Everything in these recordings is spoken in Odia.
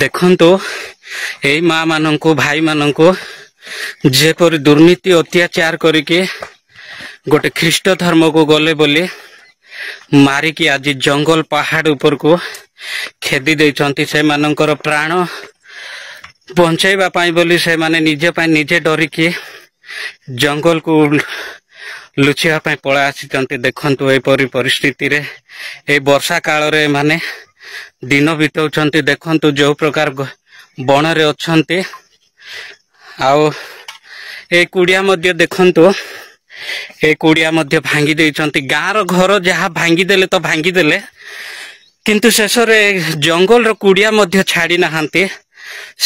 ଦେଖନ୍ତୁ ଏଇ ମା ମାନଙ୍କୁ ଭାଇ ମାନଙ୍କୁ ଯେପରି ଦୁର୍ନୀତି ଅତ୍ୟାଚାର କରିକି ଗୋଟେ ଖ୍ରୀଷ୍ଟ ଧର୍ମକୁ ଗଲେ ବୋଲି ମାରିକି ଆଜି ଜଙ୍ଗଲ ପାହାଡ଼ ଉପରକୁ ଖେଦି ଦେଇଛନ୍ତି। ସେମାନଙ୍କର ପ୍ରାଣ ବଞ୍ଚାଇବା ପାଇଁ ବୋଲି ସେମାନେ ନିଜ ପାଇଁ ନିଜେ ଡରିକି ଜଙ୍ଗଲକୁ ଲୁଚିବା ପାଇଁ ପଳେଇ ଆସିଛନ୍ତି। ଦେଖନ୍ତୁ ଏପରି ପରିସ୍ଥିତିରେ ଏଇ ବର୍ଷା କାଳରେ ଏମାନେ ଦିନ ବିତାଉଛନ୍ତି। ଦେଖନ୍ତୁ ଯୋଉ ପ୍ରକାର ବଣରେ ଅଛନ୍ତି। ଆଉ ଏ କୁଡ଼ିଆ ମଧ୍ୟ ଦେଖନ୍ତୁ, ଏ କୁଡ଼ିଆ ମଧ୍ୟ ଭାଙ୍ଗି ଦେଇଛନ୍ତି। ଗାଁର ଘର ଯାହା ଭାଙ୍ଗିଦେଲେ ତ ଭାଙ୍ଗିଦେଲେ, କିନ୍ତୁ ଶେଷରେ ଜଙ୍ଗଲର କୁଡ଼ିଆ ମଧ୍ୟ ଛାଡ଼ି ନାହାନ୍ତି।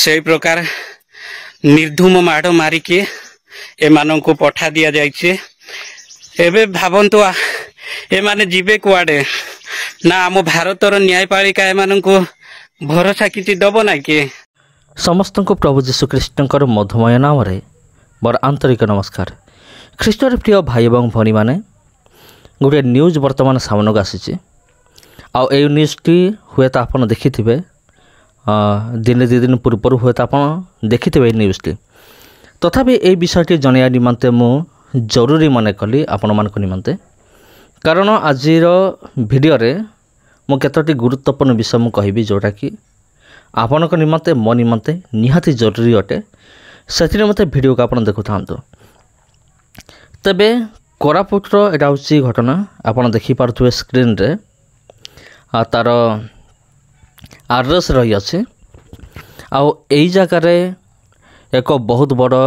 ସେଇ ପ୍ରକାର ନିର୍ଧୁମ ମାଡ଼ ମାରିକି ଏମାନଙ୍କୁ ପଠା ଦିଆଯାଇଛି। ଏବେ ଭାବନ୍ତୁ ଏମାନେ ଯିବେ କୁଆଡ଼େ? ନା ଆମ ଭାରତର ନ୍ୟାୟପାଳିକା ଏମାନଙ୍କୁ ଭରସା କିଛି ଦେବ ନାହିଁ କି? ସମସ୍ତଙ୍କୁ ପ୍ରଭୁ ଯୀଶୁଖ୍ରୀଷ୍ଟଙ୍କର ମଧୁମୟ ନାମରେ ମୋର ଆନ୍ତରିକ ନମସ୍କାର। ଖ୍ରୀଷ୍ଟର ପ୍ରିୟ ଭାଇ ଏବଂ ଭଉଣୀମାନେ, ଗୋଟିଏ ନ୍ୟୁଜ୍ ବର୍ତ୍ତମାନ ସାମନାକୁ ଆସିଛି। ଆଉ ଏଇ ନ୍ୟୁଜ୍ଟି ହୁଏତ ଆପଣ ଦେଖିଥିବେ, ଦିନେ ଦୁଇ ଦିନ ପୂର୍ବରୁ ହୁଏତ ଆପଣ ଦେଖିଥିବେ ଏଇ ନ୍ୟୁଜ୍ଟି। ତଥାପି ଏହି ବିଷୟଟି ଜଣାଇବା ନିମନ୍ତେ ମୁଁ ଜରୁରୀ ମନେ କଲି ଆପଣମାନଙ୍କ ନିମନ୍ତେ। କାରଣ ଆଜିର ଭିଡ଼ିଓରେ ମୁଁ କେତୋଟି ଗୁରୁତ୍ୱପୂର୍ଣ୍ଣ ବିଷୟ ମୁଁ କହିବି, ଯେଉଁଟାକି ଆପଣଙ୍କ ନିମନ୍ତେ ମୋ ନିମନ୍ତେ ନିହାତି ଜରୁରୀ ଅଟେ। ସେଥିରେ ମୋତେ ଭିଡ଼ିଓକୁ ଆପଣ ଦେଖୁଥାନ୍ତୁ। ତେବେ କୋରାପୁଟର ଏଇଟା ହେଉଛି ଘଟଣା। ଆପଣ ଦେଖିପାରୁଥିବେ ସ୍କ୍ରିନ୍ରେ ତା'ର ଆଡ୍ରେସ୍ ରହିଅଛି। ଆଉ ଏଇ ଜାଗାରେ ଏକ ବହୁତ ବଡ଼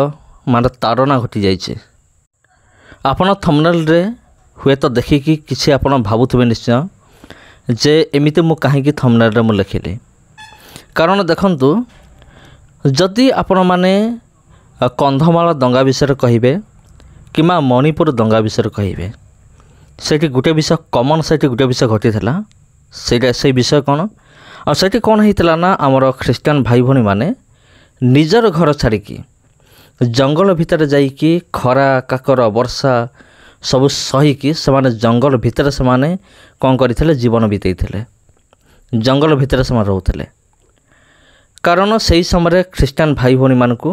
ତାଡ଼ନା ଘଟିଯାଇଛି। ଆପଣ ଥମ୍ବନେଲ୍ରେ ହୁଏତ ଦେଖିକି କିଛି ଆପଣ ଭାବୁଥିବେ ନିଶ୍ଚୟ ଯେ ଏମିତି ମୁଁ କାହିଁକି ଥମ୍ବନେଲ୍ରେ ମୁଁ ଲେଖିଲି। କାରଣ ଦେଖନ୍ତୁ, ଯଦି ଆପଣମାନେ କନ୍ଧମାଳ ଦଙ୍ଗା ବିଷୟରେ କହିବେ କିମ୍ବା ମଣିପୁର ଦଙ୍ଗା ବିଷୟରେ କହିବେ, ସେଇଠି ଗୋଟେ ବିଷୟ କମନ୍, ସେଇଠି ଗୋଟେ ବିଷୟ ଘଟିଥିଲା। ସେଇ ବିଷୟ କ'ଣ? ଆଉ ସେଇଠି କ'ଣ ହେଇଥିଲା ନା, ଆମର ଖ୍ରୀଷ୍ଟିଆନ ଭାଇ ଭଉଣୀମାନେ ନିଜର ଘର ଛାଡ଼ିକି ଜଙ୍ଗଲ ଭିତରେ ଯାଇକି ଖରା କାକର ବର୍ଷା ସବୁ ସହିକି ସେମାନେ ଜଙ୍ଗଲ ଭିତରେ ସେମାନେ କ'ଣ କରିଥିଲେ? ଜୀବନ ବିତେଇଥିଲେ। ଜଙ୍ଗଲ ଭିତରେ ସେମାନେ ରହୁଥିଲେ। କାରଣ ସେହି ସମୟରେ ଖ୍ରୀଷ୍ଟିଆନ ଭାଇ ଭଉଣୀମାନଙ୍କୁ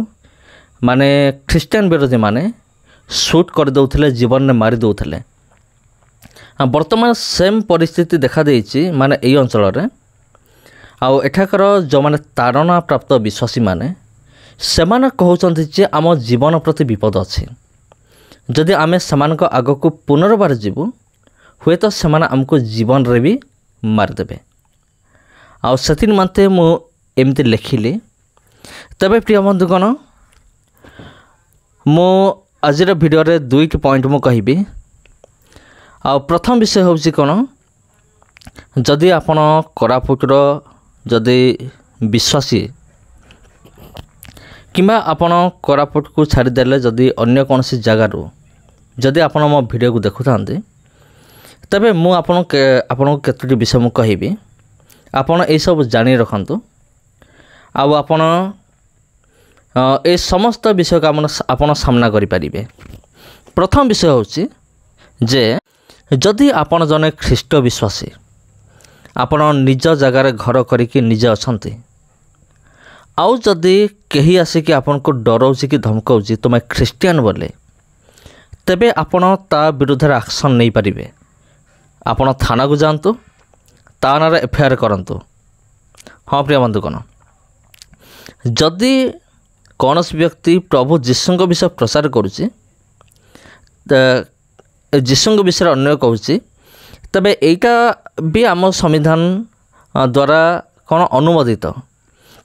ଖ୍ରୀଷ୍ଟିଆନ ବିରୋଧୀମାନେ ସୁଟ୍ କରିଦେଉଥିଲେ, ଜୀବନରେ ମାରି ଦେଉଥିଲେ। ବର୍ତ୍ତମାନ ସେମ୍ ପରିସ୍ଥିତି ଦେଖାଦେଇଛି ଏଇ ଅଞ୍ଚଳରେ। ଆଉ ଏଠାକାର ଯେଉଁମାନେ ତାଡ଼ନା ପ୍ରାପ୍ତ ବିଶ୍ୱାସୀମାନେ, ସେମାନେ କହୁଛନ୍ତି ଯେ ଆମ ଜୀବନ ପ୍ରତି ବିପଦ ଅଛି। ଯଦି ଆମେ ସେମାନଙ୍କ ଆଗକୁ ପୁନର୍ବାର ଯିବୁ, ହୁଏତ ସେମାନେ ଆମକୁ ଜୀବନରେ ବି ମାରିଦେବେ। ଆଉ ସେଥି ନିମନ୍ତେ ମୁଁ ଏମିତି ଲେଖିଲି। ତେବେ ପ୍ରିୟ ବନ୍ଧୁଗଣ, ମୁଁ ଆଜିର ଭିଡ଼ିଓରେ ଦୁଇଟି ପଏଣ୍ଟ ମୁଁ କହିବି। ଆଉ ପ୍ରଥମ ବିଷୟ ହେଉଛି କ'ଣ? ଯଦି ଆପଣ କୋରାପୁଟର ଯଦି ବିଶ୍ୱାସୀ କିମ୍ବା ଆପଣ କୋରାପୁଟକୁ ଛାଡ଼ିଦେଲେ ଯଦି ଅନ୍ୟ କୌଣସି ଜାଗାରୁ ଯଦି ଆପଣ ମୋ ଭିଡ଼ିଓକୁ ଦେଖୁଥାନ୍ତି, ତେବେ ମୁଁ ଆପଣଙ୍କୁ କେତୋଟି ବିଷୟ ମୁଁ କହିବି। ଆପଣ ଏସବୁ ଜାଣି ରଖନ୍ତୁ। ଆଉ ଆପଣ ଏ ସମସ୍ତ ବିଷୟକୁ ଆପଣ ସାମ୍ନା କରିପାରିବେ। ପ୍ରଥମ ବିଷୟ ହେଉଛି ଯେ ଯଦି ଆପଣ ଜଣେ ଖ୍ରୀଷ୍ଟ ବିଶ୍ୱାସୀ, ଆପଣ ନିଜ ଜାଗାରେ ଘର କରିକି ନିଜେ ଅଛନ୍ତି, ଆଉ ଯଦି କେହି ଆସିକି ଆପଣଙ୍କୁ ଡରାଉଛି କି ଧମକାଉଛି ତୁମେ ଖ୍ରୀଷ୍ଟିଆନ ବୋଲି, ତେବେ ଆପଣ ତା ବିରୁଦ୍ଧରେ ଆକ୍ସନ୍ ନେଇପାରିବେ। ଆପଣ ଥାନାକୁ ଯାଆନ୍ତୁ, ତା ନାଁରେ FIR କରନ୍ତୁ। ହଁ ପ୍ରିୟ ବନ୍ଧୁଗଣ, ଯଦି କୌଣସି ବ୍ୟକ୍ତି ପ୍ରଭୁ ଯୀଶୁଙ୍କ ବିଷୟ ପ୍ରଚାର କରୁଛି, ଯୀଶୁଙ୍କ ବିଷୟରେ ଅନ୍ୟ କହୁଛି, ତେବେ ଏଇଟା ବି ଆମ ସମ୍ବିଧାନ ଦ୍ୱାରା କ'ଣ ଅନୁମୋଦିତ।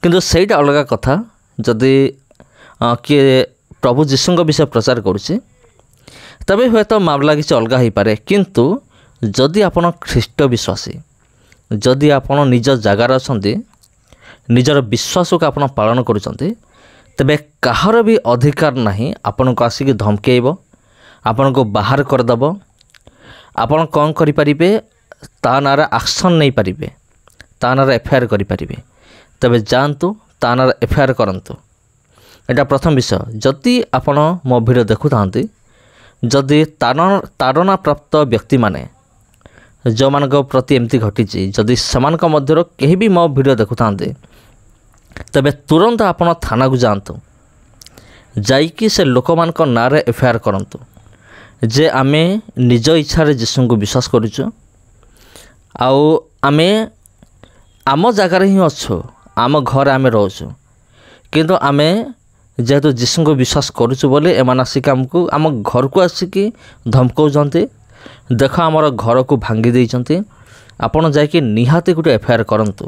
କିନ୍ତୁ ସେଇଟା ଅଲଗା କଥା। ଯଦି କିଏ ପ୍ରଭୁ ଯୀଶୁଙ୍କ ବିଷୟ ପ୍ରଚାର କରୁଛି, ତେବେ ହୁଏତ ମାମଲା କିଛି ଅଲଗା ହୋଇପାରେ। କିନ୍ତୁ ଯଦି ଆପଣ ଖ୍ରୀଷ୍ଟ ବିଶ୍ୱାସୀ, ଯଦି ଆପଣ ନିଜ ଜାଗାରେ ଅଛନ୍ତି, ନିଜର ବିଶ୍ୱାସକୁ ଆପଣ ପାଳନ କରୁଛନ୍ତି, ତେବେ କାହାର ବି ଅଧିକାର ନାହିଁ ଆପଣଙ୍କୁ ଆସିକି ଧମକେଇବ, ଆପଣଙ୍କୁ ବାହାର କରିଦେବ। ଆପଣ କ'ଣ କରିପାରିବେ? ତା ନାଁରେ ଆକ୍ସନ୍ ନେଇପାରିବେ, ତା ନାଁରେ FIR କରିପାରିବେ। ତେବେ ଯାଆନ୍ତୁ, ତା ନାଁରେ FIR କରନ୍ତୁ। ଏଇଟା ପ୍ରଥମ ବିଷୟ। ଯଦି ଆପଣ ମୋ ଭିଡ଼ିଓ ଦେଖୁଥାନ୍ତି, ଯଦି ତାଡ଼ନା ପ୍ରାପ୍ତ ବ୍ୟକ୍ତିମାନେ ଯେଉଁମାନଙ୍କ ପ୍ରତି ଏମିତି ଘଟିଛି, ଯଦି ସେମାନଙ୍କ ମଧ୍ୟରୁ କେହି ବି ମୋ ଭିଡ଼ିଓ ଦେଖୁଥାନ୍ତି, ତେବେ ତୁରନ୍ତ ଆପଣ ଥାନାକୁ ଯାଆନ୍ତୁ, ଯାଇକି ସେ ଲୋକମାନଙ୍କ ନାଁରେ ଏଫଆଇଆର୍ କରନ୍ତୁ ଯେ ଆମେ ନିଜ ଇଚ୍ଛାରେ ଯୀଶୁଙ୍କୁ ବିଶ୍ୱାସ କରୁଛୁ, ଆଉ ଆମେ ଆମ ଜାଗାରେ ହିଁ ଅଛୁ, ଆମ ଘରେ ଆମେ ରହୁଛୁ, କିନ୍ତୁ ଆମେ ଯେହେତୁ ଯୀଶୁଙ୍କୁ ବିଶ୍ୱାସ କରୁଛୁ ବୋଲି ଏମାନେ ଆସିକି ଆମକୁ ଆମ ଘରକୁ ଆସିକି ଧମକାଉଛନ୍ତି, ଦେଖ ଆମର ଘରକୁ ଭାଙ୍ଗି ଦେଇଛନ୍ତି। ଆପଣ ଯାଇକି ନିହାତି ଗୋଟେ ଏଫଆଇଆର୍ କରନ୍ତୁ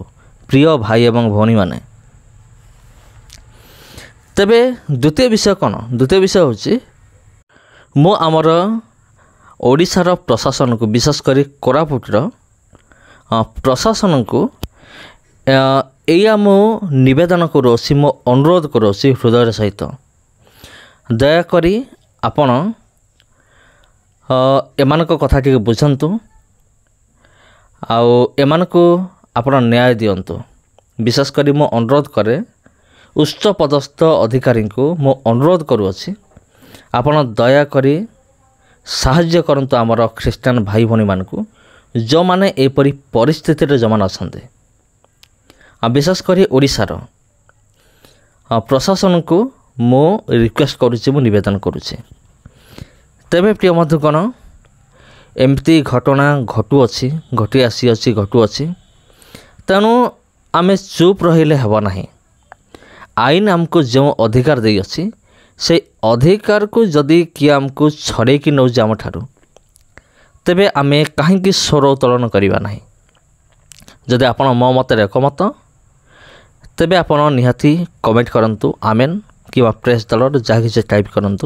ପ୍ରିୟ ଭାଇ ଏବଂ ଭଉଣୀମାନେ। ତେବେ ଦ୍ୱିତୀୟ ବିଷୟ କ'ଣ? ଦ୍ୱିତୀୟ ବିଷୟ ହେଉଛି ମୁଁ ଆମର ଓଡ଼ିଶାର ପ୍ରଶାସନକୁ, ବିଶେଷ କରି କୋରାପୁଟର ପ୍ରଶାସନକୁ ଏଇଆ ମୁଁ ନିବେଦନ କରୁଅଛି, ମୁଁ ଅନୁରୋଧ କରୁଅଛି ହୃଦୟର ସହିତ, ଦୟାକରି ଆପଣ ଏମାନଙ୍କ କଥା ଟିକେ ବୁଝନ୍ତୁ ଆଉ ଏମାନଙ୍କୁ ଆପଣ ନ୍ୟାୟ ଦିଅନ୍ତୁ। ବିଶେଷ କରି ମୁଁ ଅନୁରୋଧ କରେ, ଉଚ୍ଚ ପଦସ୍ଥ ଅଧିକାରୀଙ୍କୁ ମୁଁ ଅନୁରୋଧ କରୁଅଛି, ଆପଣ ଦୟାକରି ସାହାଯ୍ୟ କରନ୍ତୁ ଆମର ଖ୍ରୀଷ୍ଟିଆନ ଭାଇ ଭଉଣୀମାନଙ୍କୁ ଯେଉଁମାନେ ଏପରି ପରିସ୍ଥିତିରେ ଯେଉଁମାନେ ଅଛନ୍ତି। ବିଶେଷ କରି ଓଡ଼ିଶାର ପ୍ରଶାସନକୁ ମୁଁ ରିକ୍ୱେଷ୍ଟ କରୁଛି, ମୁଁ ନିବେଦନ କରୁଛି। ତେବେ ପ୍ରିୟ ବନ୍ଧୁଗଣ, ଏମିତି ଘଟଣା ଘଟି ଆସିଅଛି, ତେଣୁ ଆମେ ଚୁପ୍ ରହିଲେ ହେବ ନାହିଁ। ଆଇନ ଆମକୁ ଯେଉଁ ଅଧିକାର ଦେଇଅଛି, ସେ ଅଧିକାରକୁ ଯଦି କିଏ ଆମକୁ ଛଡ଼େଇକି ନେଉଛି ଆମଠାରୁ, ତେବେ ଆମେ କାହିଁକି ସ୍ୱର ଉତ୍ତୋଳନ କରିବା ନାହିଁ? ଯଦି ଆପଣ ମୋ ମତରେ ଏକମତ, ତେବେ ଆପଣ ନିହାତି କମେଣ୍ଟ କରନ୍ତୁ ଆମେନ୍ କିମ୍ବା ପ୍ରେସ୍ ଦଳର ଯାହା କିଛି ଟାଇପ୍ କରନ୍ତୁ।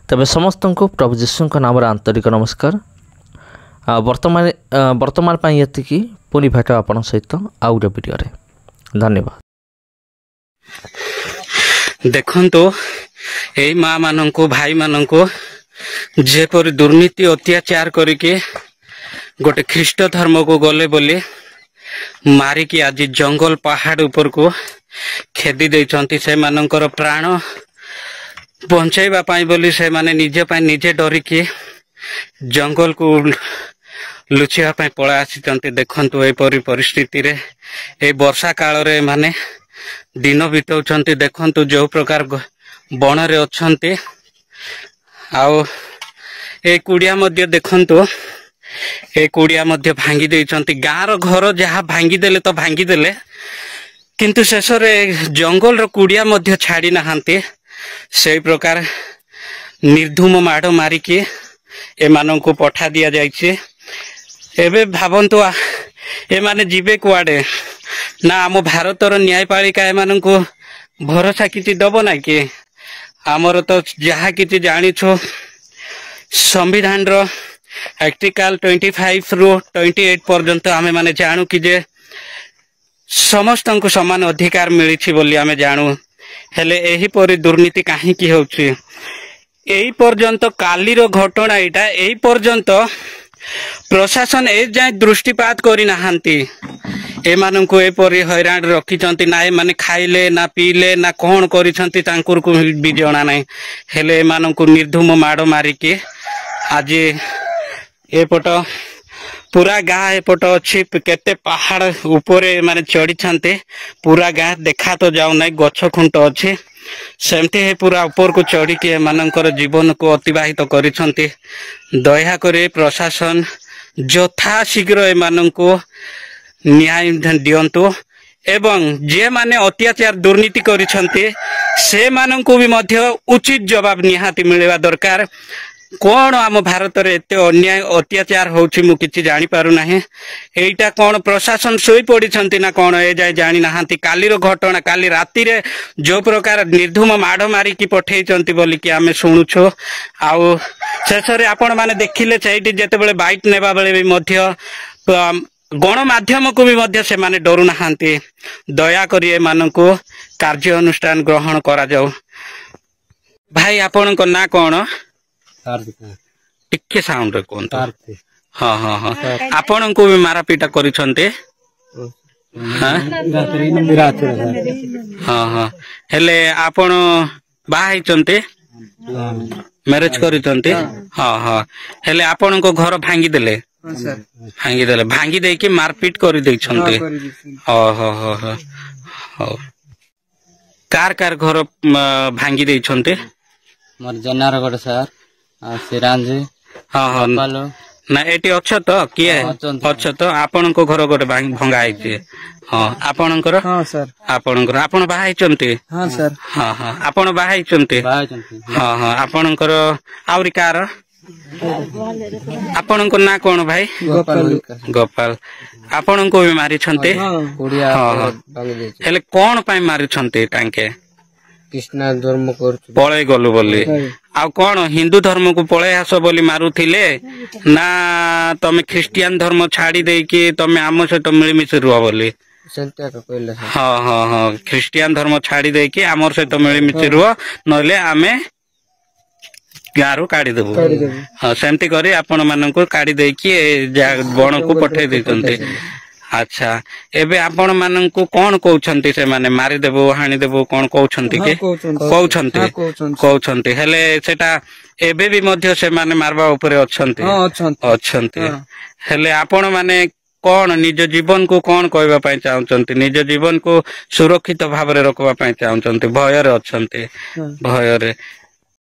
ତେବେ ସମସ୍ତଙ୍କୁ ପ୍ରଭୁ ଯୀଶୁଙ୍କ ନାମରେ ଆନ୍ତରିକ ନମସ୍କାର। ବର୍ତ୍ତମାନ ପାଇଁ ଏତିକି, ପୁଣି ଭେଟ ଆପଣଙ୍କ ସହିତ ଆଉ ଗୋଟେ ଭିଡ଼ିଓରେ। ଧନ୍ୟବାଦ। ଦେଖନ୍ତୁ, ଏଇ ମା ମାନଙ୍କୁ, ଭାଇ ମାନଙ୍କୁ ଯେପରି ଦୁର୍ନୀତି ଅତ୍ୟାଚାର କରିକି ଗୋଟେ ଖ୍ରୀଷ୍ଟ ଧର୍ମକୁ ଗଲେ ବୋଲି ମାରିକି ଆଜି ଜଙ୍ଗଲ ପାହାଡ଼ ଉପରକୁ ଖେଦି ଦେଇଛନ୍ତି। ସେମାନଙ୍କର ପ୍ରାଣ ବଞ୍ଚାଇବା ପାଇଁ ବୋଲି ସେମାନେ ନିଜ ପାଇଁ ନିଜେ ଡରିକି ଜଙ୍ଗଲକୁ ଲୁଚିବା ପାଇଁ ପଳା ଆସିଛନ୍ତି। ଦେଖନ୍ତୁ, ଏପରି ପରିସ୍ଥିତିରେ ଏଇ ବର୍ଷା କାଳରେ ଏମାନେ ଦିନ ବିତାଉଛନ୍ତି। ଦେଖନ୍ତୁ ଯୋଉ ପ୍ରକାର ବଣରେ ଅଛନ୍ତି, ଆଉ ଏ କୁଡ଼ିଆ ମଧ୍ୟ ଦେଖନ୍ତୁ, ଏ କୁଡ଼ିଆ ମଧ୍ୟ ଭାଙ୍ଗି ଦେଇଛନ୍ତି। ଗାଁର ଘର ଯାହା ଭାଙ୍ଗିଦେଲେ ତ ଭାଙ୍ଗିଦେଲେ, କିନ୍ତୁ ଶେଷରେ ଜଙ୍ଗଲର କୁଡ଼ିଆ ମଧ୍ୟ ଛାଡ଼ି ନାହାନ୍ତି। ସେଇ ପ୍ରକାର ନିର୍ଧୁମ ମାଡ଼ ମାରିକି ଏମାନଙ୍କୁ ପଠା ଦିଆଯାଇଛି। ଏବେ ଭାବନ୍ତୁ, ଏମାନେ ଯିବେ କୁଆଡ଼େ? ନା ଆମ ଭାରତର ନ୍ୟାୟପାଳିକା ଏମାନଙ୍କୁ ଭରସା କିଛି ଦବ ନାହିଁ କି? ଆମର ତ ଯାହା କିଛି ଜାଣିଛୁ, ସମ୍ବିଧାନର ଆର୍ଟିକଲ 25ରୁ 28 ପର୍ଯ୍ୟନ୍ତ ଆମେ ମାନେ ଜାଣୁ କି ଯେ ସମସ୍ତଙ୍କୁ ସମାନ ଅଧିକାର ମିଳିଛି ବୋଲି ଆମେ ଜାଣୁ। ହେଲେ ଏହିପରି ଦୁର୍ନୀତି କାହିଁକି ହେଉଛି? এই পর্যন্ত কালির ঘটনা এটা, এই পর্যন্ত প্রশাসন এ যায় দৃষ্টিপাত করে নাহান্তি। এমানଙ୍କୁ এপরি হইরাণ রখিଛନ୍ତି না, এমানে খাইলে না পিইলে না কোন କରିଛନ୍ତି ତାଙ୍କୁ ବି ଜଣା ନାହିଁ। ହେଲେ ଏମାନଙ୍କୁ ନିର୍ଧୁମ ମାଡ଼ ମାରିକି ଆଜି ଏପଟ ପୁରା ଗାଁ ଏପଟ ଅଛି, କେତେ ପାହାଡ଼ ଉପରେ ମାନେ ଚଢ଼ିଛନ୍ତି। ପୁରା ଗାଁ ଦେଖା ତ ଯାଉନାହିଁ, ଗଛ ଖୁଣ୍ଟ ଅଛି। ସେମିତି ପୁରା ଉପରକୁ ଚଢ଼ିକି ଏମାନଙ୍କର ଜୀବନକୁ ଅତିବାହିତ କରିଛନ୍ତି। ଦୟାକରି ପ୍ରଶାସନ ଯଥା ଶୀଘ୍ର ଏମାନଙ୍କୁ ନ୍ୟାୟ ଦିଅନ୍ତୁ ଏବଂ ଯେମାନେ ଅତ୍ୟାଚାର ଦୁର୍ନୀତି କରିଛନ୍ତି ସେମାନଙ୍କୁ ବି ମଧ୍ୟ ଉଚିତ ଜବାବ ନିହାତି ମିଳିବା ଦରକାର। କଣ ଆମ ଭାରତରେ ଏତେ ଅନ୍ୟାୟ ଅତ୍ୟାଚାର ହଉଛି ମୁଁ କିଛି ଜାଣିପାରୁନାହିଁ। ଏଇଟା କଣ ପ୍ରଶାସନ ଶୋଇ ପଡ଼ିଛନ୍ତି ନା କଣ ଏ ଯାଏ ଜାଣି ନାହାନ୍ତି? କାଲିର ଘଟଣା, କାଲି ରାତିରେ ଯୋଉ ପ୍ରକାର ନିର୍ଧୁମ ମାଡ଼ ମାରିକି ପଠେଇଛନ୍ତି ବୋଲିକି ଆମେ ଶୁଣୁଛୁ। ଆଉ ଶେଷରେ ଆପଣ ମାନେ ଦେଖିଲେ ସେଇଠି ଯେତେବେଳେ ବାଇଟ୍ ନେବା ବେଳେ ବି ମଧ୍ୟ ଗଣମାଧ୍ୟମକୁ ବି ମଧ୍ୟ ସେମାନେ ଡରୁ ନାହାନ୍ତି। ଦୟାକରି ଏମାନଙ୍କୁ କାର୍ଯ୍ୟ ଅନୁଷ୍ଠାନ ଗ୍ରହଣ କରାଯାଉ। ଭାଇ ଆପଣଙ୍କ ନାଁ କଣ? ଟିକେ ସାଉଣ୍ଡରେ କୁହନ୍ତୁ। ହଁ ହଁ ହଁ, ଆପଣଙ୍କୁ ବି ମାରାପିଟା କରିଛନ୍ତି? ହଁ ହଁ, ହେଲେ ଆପଣ ବାହା ହେଇଛନ୍ତି? ମ୍ୟାରେଜ କରିଛନ୍ତି? ହଁ ହଁ, ହେଲେ ଆପଣଙ୍କ ଘର ଭାଙ୍ଗିଦେଲେ? ଭାଙ୍ଗି ଦେଇକି ମାରପିଟ କରିଦେଇଛନ୍ତି? ହଉ କାର ଘର ଭାଙ୍ଗି ଦେଇଛନ୍ତି? ମୋର ଜେନାର ଗୋଟେ ସାର୍ ସିରାଞ୍ଜି ହଁ ହଁ ପାଲ ନା ଏଠି ଅଛ ତ କିଏ ଅଛ ତ ଆପଣଙ୍କ ଘର ଗୋଟେ ଭଙ୍ଗା ହେଇଛି? ହଁ ଆପଣଙ୍କର? ହଁ ସାର୍ ଆପଣଙ୍କର ଆପଣ ବାହା ହେଇଛନ୍ତି? ହଁ ସାର୍ ହଁ ହଁ ଆପଣ ବାହା ହେଇଛନ୍ତି? ହଁ ହଁ ଆପଣଙ୍କର ଆହୁରି କାର? ଆପଣଙ୍କ ନାଁ କଣ ଭାଇ? ଗୋପାଳ। ଆପଣଙ୍କୁ ବି ମାରିଛନ୍ତି? ହଁ ହଁ ହେଲେ କଣ ପାଇଁ ମାରିଛନ୍ତି ତାଙ୍କେ? କୃଷ୍ଣା ଧର୍ମ କରୁଛୁ ପଳେଇ ଗଲୁ ବୋଲି। ଆଉ କଣ ହିନ୍ଦୁ ଧର୍ମକୁ ପଳେଇ ଆସ ବୋଲି ମାରୁଥିଲେ ନା ତମେ ଖ୍ରୀଷ୍ଟିଆନ ଧର୍ମ ଛାଡି ଦେଇକି ତମେ ଆମ ସହିତ ମିଳିମିଶି ରୁହ ବୋଲି? ସେମିତି ଏକା କହିଲେ ସାର୍। ହଁ ହଁ ହଁ ଖ୍ରୀଷ୍ଟିଆନ ଧର୍ମ ଛାଡି ଦେଇକି ଆମର ସହିତ ମିଳିମିଶି ରୁହ ନହେଲେ ଆମେ ଗାଁରୁ କାଢିଦବୁ। ହଁ ସେମିତି କରି ଆପଣ ମାନଙ୍କୁ କାଢି ଦେଇକି ବଣକୁ ପଠେଇ ଦେଇଛନ୍ତି। ଆଚ୍ଛା ଏବେ ଆପଣ ମାନଙ୍କୁ କଣ କହୁଛନ୍ତି ସେମାନେ? ମାରିଦେବୁ ହାଣିଦେବୁ କଣ କହୁଛନ୍ତି କି? କହୁଛନ୍ତି ହେଲେ ସେଟା ଏବେ ବି ମଧ୍ୟ ସେମାନେ ମାରିବା ଉପରେ ଅଛନ୍ତି? ଅଛନ୍ତି ହେଲେ ଆପଣ ମାନେ କଣ ନିଜ ଜୀବନକୁ କଣ କହିବା ପାଇଁ ଚାହୁଁଛନ୍ତି? ନିଜ ଜୀବନକୁ ସୁରକ୍ଷିତ ଭାବରେ ରଖିବା ପାଇଁ ଚାହୁଁଛନ୍ତି? ଭୟରେ ଅଛନ୍ତି? ଭୟରେ